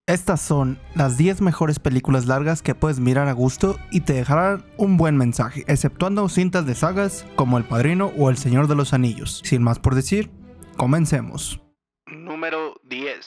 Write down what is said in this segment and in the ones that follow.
Estas son las 10 mejores películas largas que puedes mirar a gusto y te dejarán un buen mensaje, exceptuando cintas de sagas como El Padrino o El Señor de los Anillos. Sin más por decir, comencemos. Número 10.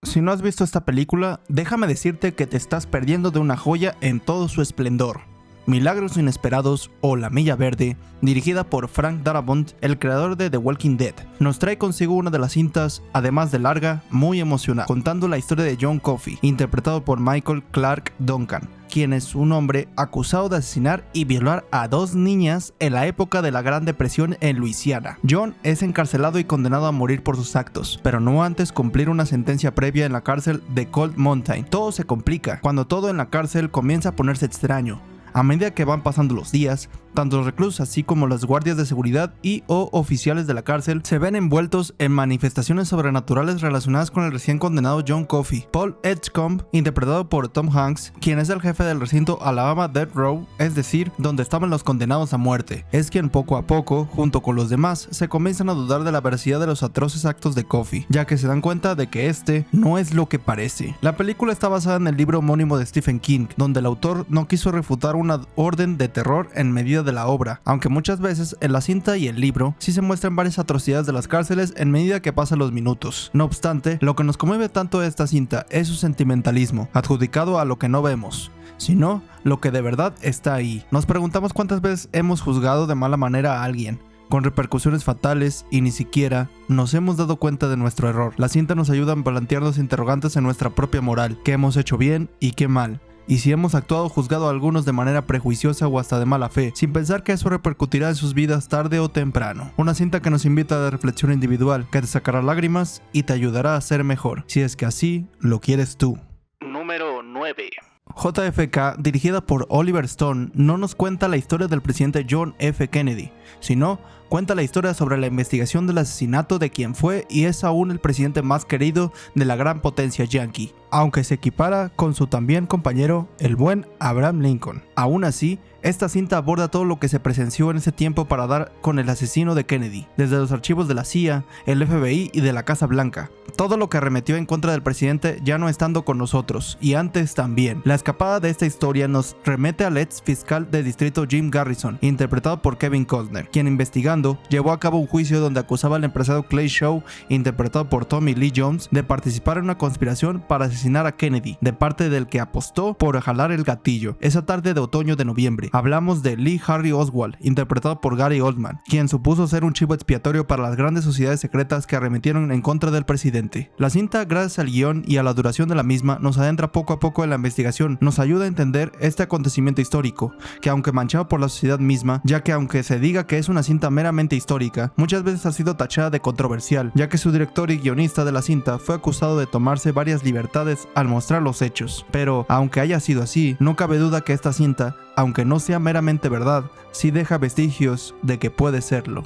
Si no has visto esta película, déjame decirte que te estás perdiendo de una joya en todo su esplendor. Milagros Inesperados o La Milla Verde, dirigida por Frank Darabont, el creador de The Walking Dead, nos trae consigo una de las cintas, además de larga, muy emocional, contando la historia de John Coffey, interpretado por Michael Clarke Duncan, quien es un hombre acusado de asesinar y violar a 2 niñas en la época de la Gran Depresión en Luisiana. John es encarcelado y condenado a morir por sus actos, pero no antes cumplir una sentencia previa en la cárcel de Cold Mountain. Todo se complica cuando todo en la cárcel comienza a ponerse extraño. A medida que van pasando los días, tanto los reclusos así como los guardias de seguridad y o oficiales de la cárcel se ven envueltos en manifestaciones sobrenaturales relacionadas con el recién condenado John Coffey. Paul Edgecombe, interpretado por Tom Hanks, quien es el jefe del recinto Alabama Death Row, es decir, donde estaban los condenados a muerte, es quien poco a poco, junto con los demás, se comienzan a dudar de la veracidad de los atroces actos de Coffey, ya que se dan cuenta de que este no es lo que parece. La película está basada en el libro homónimo de Stephen King, donde el autor no quiso refutar una orden de terror en medida de la obra, aunque muchas veces en la cinta y el libro sí se muestran varias atrocidades de las cárceles en medida que pasan los minutos. No obstante, lo que nos conmueve tanto de esta cinta es su sentimentalismo, adjudicado a lo que no vemos, sino lo que de verdad está ahí. Nos preguntamos cuántas veces hemos juzgado de mala manera a alguien, con repercusiones fatales, y ni siquiera nos hemos dado cuenta de nuestro error. La cinta nos ayuda a plantearnos interrogantes en nuestra propia moral, qué hemos hecho bien y qué mal, y si hemos actuado o juzgado a algunos de manera prejuiciosa o hasta de mala fe, sin pensar que eso repercutirá en sus vidas tarde o temprano. Una cinta que nos invita a la reflexión individual, que te sacará lágrimas y te ayudará a ser mejor, si es que así lo quieres tú. Número 9. JFK, dirigida por Oliver Stone, no nos cuenta la historia del presidente John F. Kennedy, sino cuenta la historia sobre la investigación del asesinato de quien fue y es aún el presidente más querido de la gran potencia yankee, aunque se equipara con su también compañero, el buen Abraham Lincoln. Aún así, esta cinta aborda todo lo que se presenció en ese tiempo para dar con el asesino de Kennedy, desde los archivos de la CIA, el FBI y de la Casa Blanca. Todo lo que arremetió en contra del presidente ya no estando con nosotros, y antes también. La escapada de esta historia nos remete al ex fiscal de distrito Jim Garrison, interpretado por Kevin Costner, quien investigando llevó a cabo un juicio donde acusaba al empresario Clay Shaw, interpretado por Tommy Lee Jones, de participar en una conspiración para asesinar a Kennedy, de parte del que apostó por jalar el gatillo. Esa tarde de otoño de noviembre, hablamos de Lee Harvey Oswald, interpretado por Gary Oldman, quien supuso ser un chivo expiatorio para las grandes sociedades secretas que arremetieron en contra del presidente. La cinta, gracias al guión y a la duración de la misma, nos adentra poco a poco en la investigación, nos ayuda a entender este acontecimiento histórico, que aunque manchado por la sociedad misma, ya que aunque se diga que es una cinta meramente histórica, muchas veces ha sido tachada de controversial, ya que su director y guionista de la cinta fue acusado de tomarse varias libertades al mostrar los hechos. Pero, aunque haya sido así, no cabe duda que esta cinta, aunque no sea meramente verdad, sí deja vestigios de que puede serlo.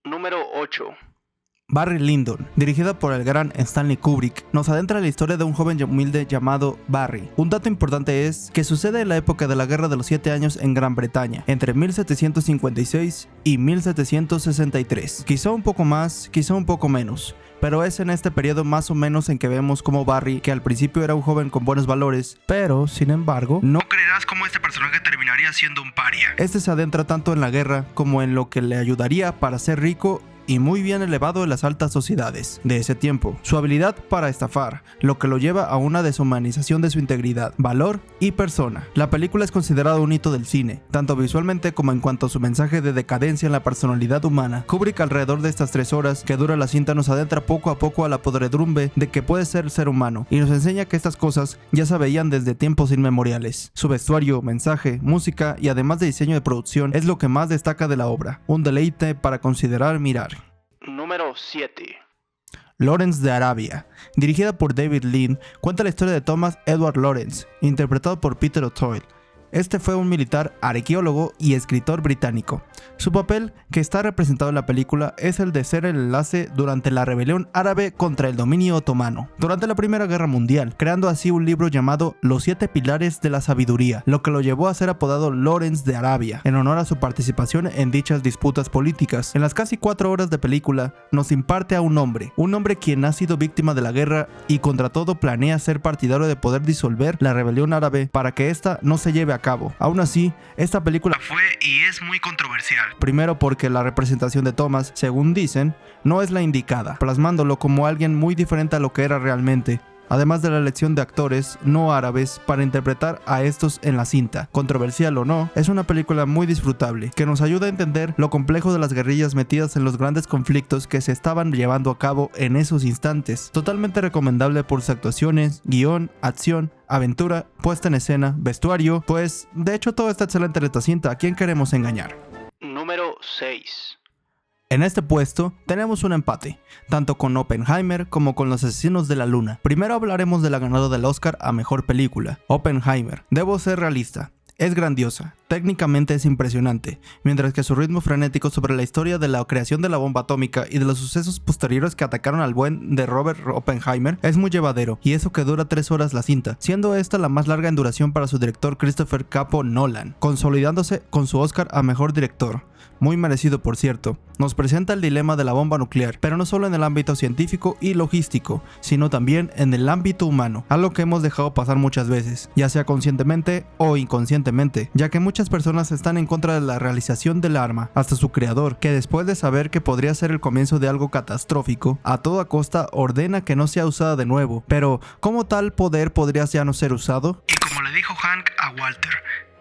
Número 8. Barry Lyndon, dirigida por el gran Stanley Kubrick, nos adentra en la historia de un joven humilde llamado Barry. Un dato importante es que sucede en la época de la Guerra de los 7 años en Gran Bretaña, entre 1756 y 1763. Quizá un poco más, quizá un poco menos, pero es en este periodo más o menos en que vemos como Barry, que al principio era un joven con buenos valores, pero sin embargo, no creerás cómo este personaje terminaría siendo un paria. Este se adentra tanto en la guerra como en lo que le ayudaría para ser rico y muy bien elevado en las altas sociedades de ese tiempo. Su habilidad para estafar, lo que lo lleva a una deshumanización de su integridad, valor y persona. La película es considerada un hito del cine, tanto visualmente como en cuanto a su mensaje de decadencia en la personalidad humana. Kubrick, alrededor de estas 3 horas que dura la cinta, nos adentra poco a poco a la podredumbre de que puede ser humano, y nos enseña que estas cosas ya se veían desde tiempos inmemoriales. Su vestuario, mensaje, música y además de diseño de producción es lo que más destaca de la obra, un deleite para considerar mirar. Número 7. Lawrence de Arabia, dirigida por David Lean, cuenta la historia de Thomas Edward Lawrence, interpretado por Peter O'Toole, Este fue un militar arqueólogo y escritor británico. Su papel, que está representado en la película, es el de ser el enlace durante la rebelión árabe contra el dominio otomano, durante la Primera Guerra Mundial, creando así un libro llamado Los 7 Pilares de la Sabiduría, lo que lo llevó a ser apodado Lawrence de Arabia, en honor a su participación en dichas disputas políticas. En las casi 4 horas de película, nos imparte a un hombre quien ha sido víctima de la guerra y contra todo planea ser partidario de poder disolver la rebelión árabe para que ésta no se lleve a cabo. Aún así, esta película fue y es muy controversial. Primero porque la representación de Thomas, según dicen, no es la indicada, plasmándolo como alguien muy diferente a lo que era realmente. Además de la elección de actores no árabes para interpretar a estos en la cinta. Controversial o no, es una película muy disfrutable, que nos ayuda a entender lo complejo de las guerrillas metidas en los grandes conflictos que se estaban llevando a cabo en esos instantes. Totalmente recomendable por sus actuaciones, guión, acción, aventura, puesta en escena, vestuario, pues de hecho todo está excelente en esta cinta. ¿A quién queremos engañar? Número 6. En este puesto tenemos un empate, tanto con Oppenheimer como con Los Asesinos de la Luna. Primero hablaremos de la ganadora del Oscar a Mejor Película, Oppenheimer. Debo ser realista. Es grandiosa, técnicamente es impresionante, mientras que su ritmo frenético sobre la historia de la creación de la bomba atómica y de los sucesos posteriores que atacaron al buen de Robert Oppenheimer es muy llevadero, y eso que dura 3 horas la cinta, siendo esta la más larga en duración para su director Christopher Capo Nolan, consolidándose con su Oscar a Mejor Director. Muy merecido por cierto. Nos presenta el dilema de la bomba nuclear, pero no solo en el ámbito científico y logístico, sino también en el ámbito humano, algo que hemos dejado pasar muchas veces, ya sea conscientemente o inconscientemente, ya que muchas personas están en contra de la realización del arma, hasta su creador, que después de saber que podría ser el comienzo de algo catastrófico, a toda costa ordena que no sea usada de nuevo. Pero, ¿cómo tal poder podría ya no ser usado? Y como le dijo Hank a Walter,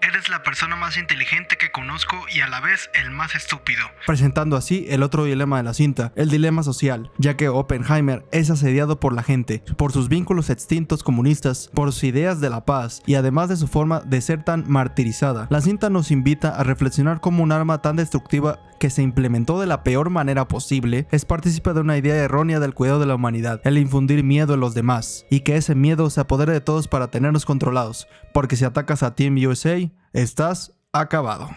eres la persona más inteligente que conozco y a la vez el más estúpido. Presentando así el otro dilema de la cinta, el dilema social, ya que Oppenheimer es asediado por la gente, por sus vínculos extintos comunistas, por sus ideas de la paz y además de su forma de ser tan martirizada. La cinta nos invita a reflexionar cómo un arma tan destructiva que se implementó de la peor manera posible es partícipe de una idea errónea del cuidado de la humanidad, el infundir miedo en los demás, y que ese miedo se apodere de todos para tenernos controlados, porque si atacas a Team USA, estás acabado.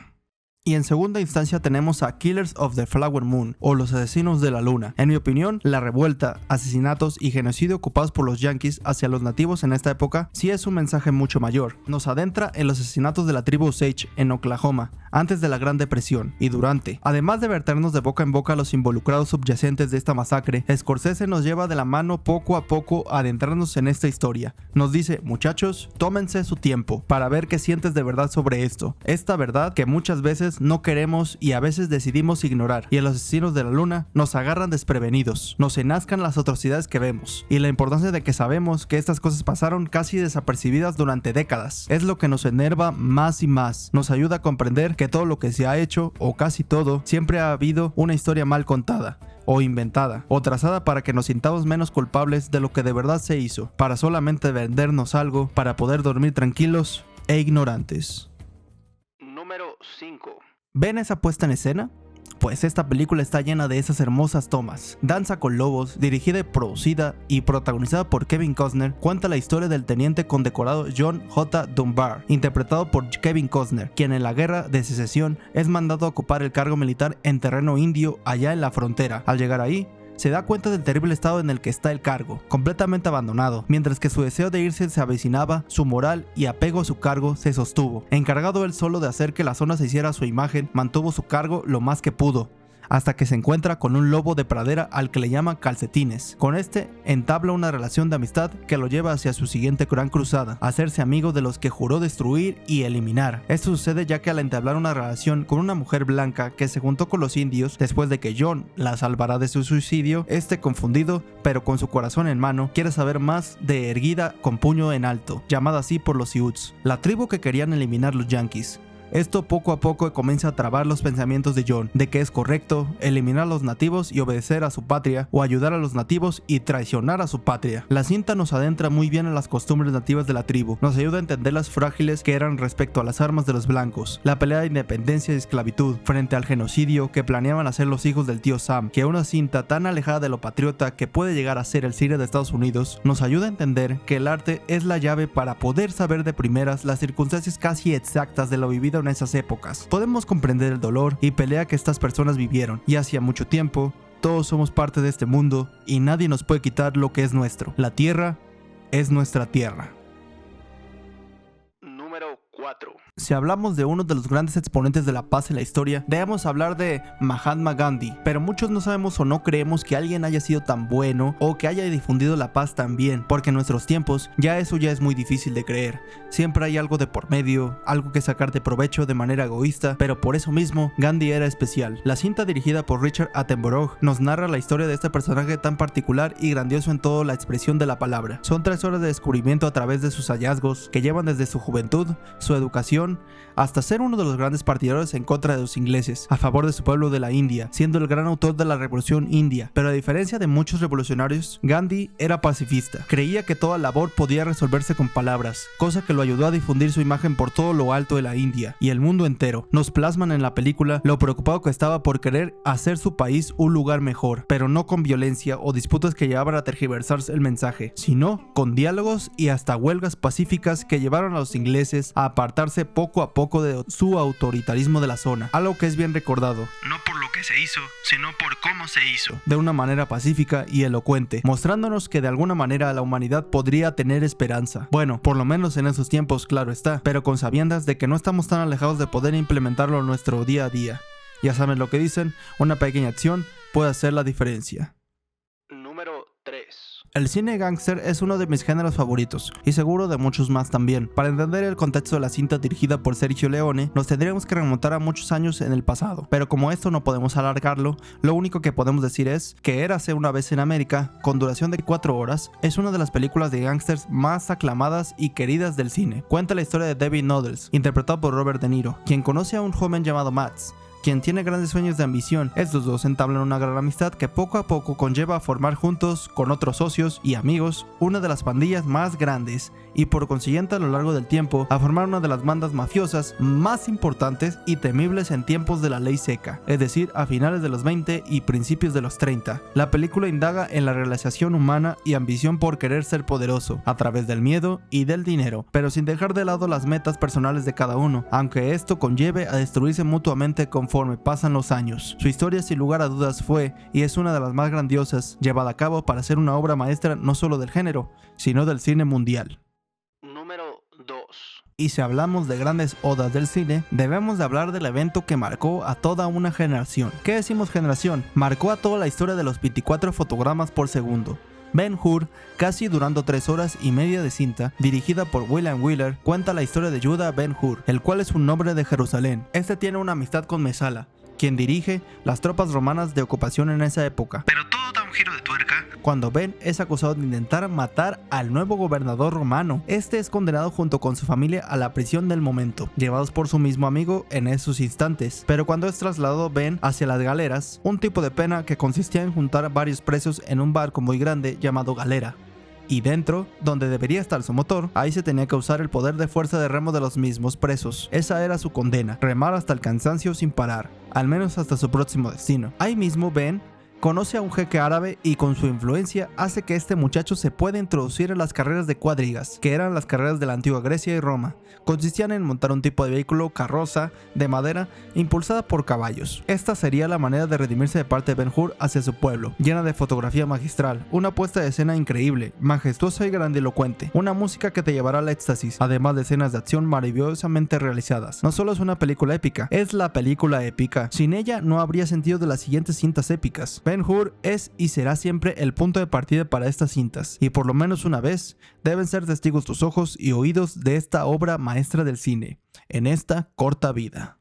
Y en segunda instancia tenemos a Killers of the Flower Moon, o Los Asesinos de la Luna. En mi opinión, la revuelta, asesinatos y genocidio ocupados por los yankees hacia los nativos en esta época sí es un mensaje mucho mayor. Nos adentra en los asesinatos de la tribu Osage en Oklahoma, antes de la Gran Depresión y durante. Además de verternos de boca en boca a los involucrados subyacentes de esta masacre, Scorsese nos lleva de la mano poco a poco a adentrarnos en esta historia. Nos dice, muchachos, tómense su tiempo para ver qué sientes de verdad sobre esto. Esta verdad que muchas veces no queremos y a veces decidimos ignorar, y en Los Asesinos de la Luna nos agarran desprevenidos, nos enascan las atrocidades que vemos, y la importancia de que sabemos que estas cosas pasaron casi desapercibidas durante décadas. Es lo que nos enerva más y más, nos ayuda a comprender que todo lo que se ha hecho, o casi todo, siempre ha habido una historia mal contada, o inventada, o trazada para que nos sintamos menos culpables de lo que de verdad se hizo, para solamente vendernos algo, para poder dormir tranquilos e ignorantes. Número 5. ¿Ven esa puesta en escena? Pues esta película está llena de esas hermosas tomas. Danza con Lobos, dirigida, producida y protagonizada por Kevin Costner, cuenta la historia del teniente condecorado John J. Dunbar, interpretado por Kevin Costner, quien en la Guerra de Secesión es mandado a ocupar el cargo militar en terreno indio allá en la frontera. Al llegar ahí, se da cuenta del terrible estado en el que está el cargo, completamente abandonado. Mientras que su deseo de irse se avecinaba, su moral y apego a su cargo se sostuvo. Encargado él solo de hacer que la zona se hiciera a su imagen, mantuvo su cargo lo más que pudo, hasta que se encuentra con un lobo de pradera al que le llama Calcetines. Con este entabla una relación de amistad que lo lleva hacia su siguiente gran cruzada, a hacerse amigo de los que juró destruir y eliminar. Esto sucede ya que al entablar una relación con una mujer blanca que se juntó con los indios después de que John la salvará de su suicidio, este confundido, pero con su corazón en mano, quiere saber más de Erguida con puño en alto, llamada así por los Sioux, la tribu que querían eliminar los yankees. Esto poco a poco comienza a trabar los pensamientos de John, de que es correcto eliminar a los nativos y obedecer a su patria, o ayudar a los nativos y traicionar a su patria. La cinta nos adentra muy bien en las costumbres nativas de la tribu, nos ayuda a entender las frágiles que eran respecto a las armas de los blancos, la pelea de independencia y esclavitud, frente al genocidio que planeaban hacer los hijos del tío Sam, que una cinta tan alejada de lo patriota que puede llegar a ser el cine de Estados Unidos, nos ayuda a entender que el arte es la llave para poder saber de primeras las circunstancias casi exactas de lo vivido en esas épocas. Podemos comprender el dolor y pelea que estas personas vivieron, y hacía mucho tiempo, todos somos parte de este mundo y nadie nos puede quitar lo que es nuestro. La tierra es nuestra tierra. Número 4. Si hablamos de uno de los grandes exponentes de la paz en la historia, debemos hablar de Mahatma Gandhi, pero muchos no sabemos o no creemos que alguien haya sido tan bueno o que haya difundido la paz tan bien, porque en nuestros tiempos eso ya es muy difícil de creer. Siempre hay algo de por medio, algo que sacar de provecho de manera egoísta, pero por eso mismo Gandhi era especial. La cinta, dirigida por Richard Attenborough, nos narra la historia de este personaje tan particular y grandioso en toda la expresión de la palabra. Son 3 horas de descubrimiento a través de sus hallazgos, que llevan desde su juventud, su educación, hasta ser uno de los grandes partidarios en contra de los ingleses, a favor de su pueblo de la India, siendo el gran autor de la revolución india. Pero a diferencia de muchos revolucionarios, Gandhi era pacifista. Creía que toda labor podía resolverse con palabras, cosa que lo ayudó a difundir su imagen por todo lo alto de la India y el mundo entero. Nos plasman en la película lo preocupado que estaba por querer hacer su país un lugar mejor, pero no con violencia o disputas que llevaban a tergiversarse el mensaje, sino con diálogos y hasta huelgas pacíficas que llevaron a los ingleses a apartarse poco a poco de su autoritarismo de la zona, algo que es bien recordado, No por lo que se hizo, sino por cómo se hizo. de una manera pacífica y elocuente, mostrándonos que de alguna manera la humanidad podría tener esperanza. Bueno, por lo menos en esos tiempos, claro está, pero con sabiendas de que no estamos tan alejados de poder implementarlo en nuestro día a día. Ya saben lo que dicen, una pequeña acción puede hacer la diferencia. Número 3. El cine gángster es uno de mis géneros favoritos, y seguro de muchos más también. Para entender el contexto de la cinta dirigida por Sergio Leone, nos tendríamos que remontar a muchos años en el pasado, pero como esto no podemos alargarlo, lo único que podemos decir es que Érase una vez en América, con duración de 4 horas, es una de las películas de gángsters más aclamadas y queridas del cine. Cuenta la historia de David Noodles, interpretado por Robert De Niro, quien conoce a un joven llamado Max, quien tiene grandes sueños de ambición. Estos dos entablan una gran amistad que poco a poco conlleva a formar juntos, con otros socios y amigos, una de las pandillas más grandes y por consiguiente a lo largo del tiempo a formar una de las bandas mafiosas más importantes y temibles en tiempos de la ley seca, es decir, a finales de los 20 y principios de los 30. La película indaga en la realización humana y ambición por querer ser poderoso, a través del miedo y del dinero, pero sin dejar de lado las metas personales de cada uno, aunque esto conlleve a destruirse mutuamente conforme pasan los años. Su historia sin lugar a dudas fue y es una de las más grandiosas llevada a cabo para ser una obra maestra no solo del género, sino del cine mundial. Número 2. Y si hablamos de grandes odas del cine, debemos de hablar del evento que marcó a toda una generación. ¿Qué decimos generación? Marcó a toda la historia de los 24 fotogramas por segundo. Ben-Hur, casi durando 3 horas y media de cinta, dirigida por William Wyler, cuenta la historia de Judah Ben-Hur, el cual es un noble de Jerusalén. Este tiene una amistad con Mesala, quien dirige las tropas romanas de ocupación en esa época. Pero todo da un giro de tuerca Cuando Ben es acusado de intentar matar al nuevo gobernador romano, este es condenado junto con su familia a la prisión del momento, llevados por su mismo amigo en esos instantes. Pero cuando es trasladado Ben hacia las galeras, un tipo de pena que consistía en juntar varios presos en un barco muy grande llamado galera. Y dentro, donde debería estar su motor, ahí se tenía que usar el poder de fuerza de remo de los mismos presos. Esa era su condena, remar hasta el cansancio sin parar, al menos hasta su próximo destino. Ahí mismo Ben conoce a un jeque árabe y con su influencia hace que este muchacho se pueda introducir en las carreras de cuadrigas, que eran las carreras de la antigua Grecia y Roma. Consistían en montar un tipo de vehículo, carroza, de madera, impulsada por caballos. Esta sería la manera de redimirse de parte de Ben-Hur hacia su pueblo, llena de fotografía magistral, una puesta de escena increíble, majestuosa y grandilocuente, una música que te llevará al éxtasis, además de escenas de acción maravillosamente realizadas. No solo es una película épica, es la película épica. Sin ella no habría sentido de las siguientes cintas épicas. Ben-Hur es y será siempre el punto de partida para estas cintas, y por lo menos una vez deben ser testigos tus ojos y oídos de esta obra maestra del cine, en esta corta vida.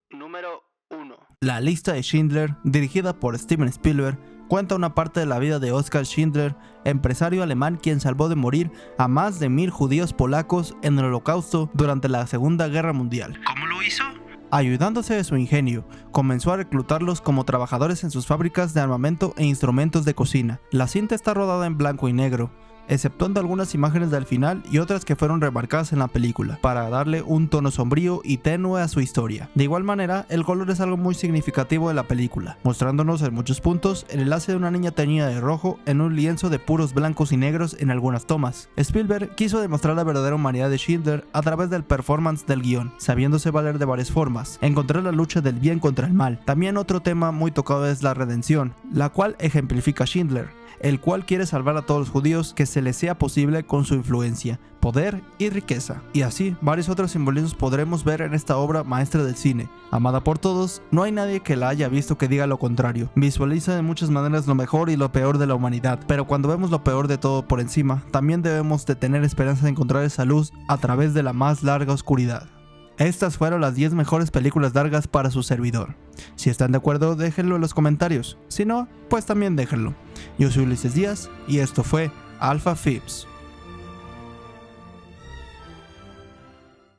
Número 1. La lista de Schindler, dirigida por Steven Spielberg, cuenta una parte de la vida de Oskar Schindler, empresario alemán quien salvó de morir a más de 1000 judíos polacos en el Holocausto durante la Segunda Guerra Mundial. ¿Cómo lo lo hizo? Ayudándose de su ingenio, comenzó a reclutarlos como trabajadores en sus fábricas de armamento e instrumentos de cocina. La cinta está rodada en blanco y negro, exceptuando algunas imágenes del final y otras que fueron remarcadas en la película, para darle un tono sombrío y tenue a su historia. De igual manera, el color es algo muy significativo de la película, mostrándonos en muchos puntos el enlace de una niña teñida de rojo en un lienzo de puros blancos y negros en algunas tomas. Spielberg quiso demostrar la verdadera humanidad de Schindler a través del performance del guión, sabiéndose valer de varias formas, encontrar la lucha del bien contra el mal. También otro tema muy tocado es la redención, la cual ejemplifica Schindler, el cual quiere salvar a todos los judíos que se les sea posible con su influencia, poder y riqueza. Y así, varios otros simbolismos podremos ver en esta obra maestra del cine. Amada por todos, no hay nadie que la haya visto que diga lo contrario. Visualiza de muchas maneras lo mejor y lo peor de la humanidad, pero cuando vemos lo peor de todo por encima, también debemos de tener esperanza de encontrar esa luz a través de la más larga oscuridad. Estas fueron las 10 mejores películas largas para su servidor. Si están de acuerdo, déjenlo en los comentarios. Si no, pues también déjenlo. Yo soy Ulises Díaz y esto fue Alpha Films.